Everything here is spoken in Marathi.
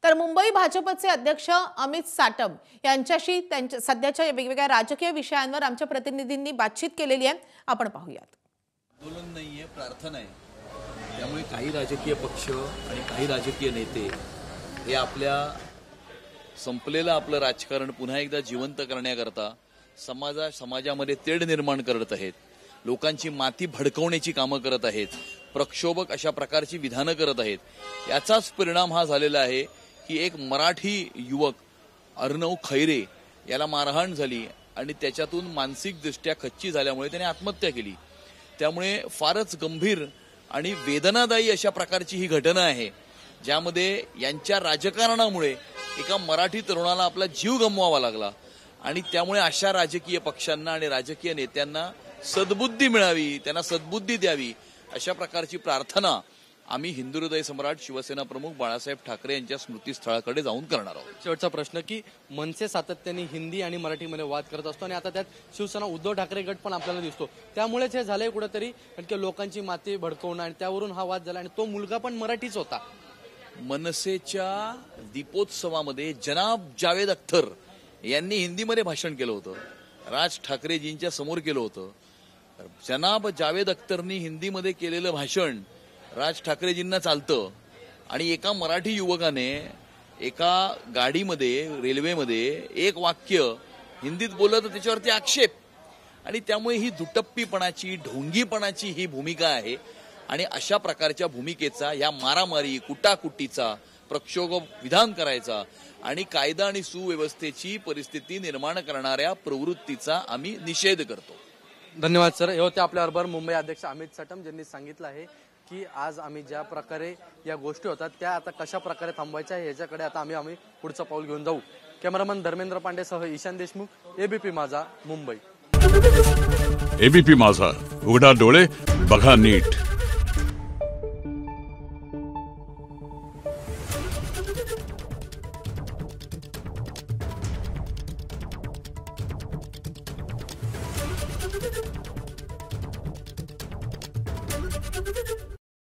तर मुंबई भाजपचे अध्यक्ष अमित साटम यांच्याशी त्यांच्या सध्याच्या वेगवेगळ्या राजकीय विषयांवर आमच्या प्रतिनिधींनी बातचीत केलेली आहे। आपण पाहूयात। आंदोलन नाहीये, प्रार्थना आहे। त्यामुळे काही राजकीय पक्ष आणि काही राजकीय नेते हे आपल्या संपलेलं आपलं राजकारण पुन्हा एकदा जिवंत करण्याकरता समाजामध्ये तेढ निर्माण करत आहेत, लोकांची माती भडकवण्याची कामं करत आहेत, प्रक्षोभक अशा प्रकारची विधानं करत आहेत। याचाच परिणाम हा झालेला आहे की एक मराठी युवक अर्णव खैरे याला मारहाण झाली आणि त्याच्यातून मानसिकदृष्ट्या खच्ची झाल्यामुळे त्याने आत्महत्या केली। त्यामुळे फारच गंभीर आणि वेदनादायी अशा प्रकारची ही घटना आहे, ज्यामध्ये यांच्या राजकारणामुळे एका मराठी तरुणाला आपला जीव गमवावा लागला। आणि त्यामुळे अशा राजकीय पक्षांना आणि राजकीय नेत्यांना सद्बुद्धी मिळावी, त्यांना सद्बुद्धी द्यावी अशा प्रकारची प्रार्थना आम्ही हिंदू हृदय सम्राट शिवसेना प्रमुख बाळासाहेब ठाकरे यांच्या स्मृतीस्थळाकडे जाऊन करणार आहोत। शेवटचा प्रश्न की मनसे सातत्याने हिंदी आणि मराठीमध्ये वाद करत असतो आणि आता त्यात शिवसेना उद्धव ठाकरे गट पण आपल्याला दिसतो, त्यामुळेच हे झालंय कुठेतरी की लोकांची माती भडकवणं आणि त्यावरून हा वाद झाला आणि तो मुलगा पण मराठीच होता। मनसेच्या दीपोत्सवामध्ये जनाब जावेद अख्तर यांनी हिंदीमध्ये भाषण केलं होतं, राज ठाकरेजींच्या समोर केलं होतं। जनाब जावेद अख्तरनी हिंदीमध्ये केलेलं भाषण राज ठाकरेजींना चालतं आणि एका मराठी युवकाने एका गाडीमध्ये रेल्वेमध्ये एक वाक्य हिंदीत बोललं तर त्याच्यावरती आक्षेप। आणि त्यामुळे ही दुटप्पीपणाची ढोंगीपणाची ही भूमिका आहे आणि अशा प्रकारच्या भूमिकेचा या मारामारी कुटाकुटीचा प्रक्षोभ विधान करायचा आणि कायदा आणि सुव्यवस्थेची परिस्थिती निर्माण करणाऱ्या प्रवृत्तीचा आम्ही निषेध करतो। धन्यवाद सर। हे होते आपल्याबरोबर मुंबई अध्यक्ष अमित साटम, ज्यांनी सांगितलं आहे की आज आम्ही ज्या प्रकारे या गोष्टी होतात त्या आता कशा प्रकारे थांबवायच्या ह्याच्याकडे आता आम्ही पुढचं पाऊल घेऊन जाऊ। कॅमेरामन धर्मेंद्र पांडेसह ईशान देशमुख, एबीपी माझा, मुंबई। एबीपी माझा, उघडा डोळे बघा नीट।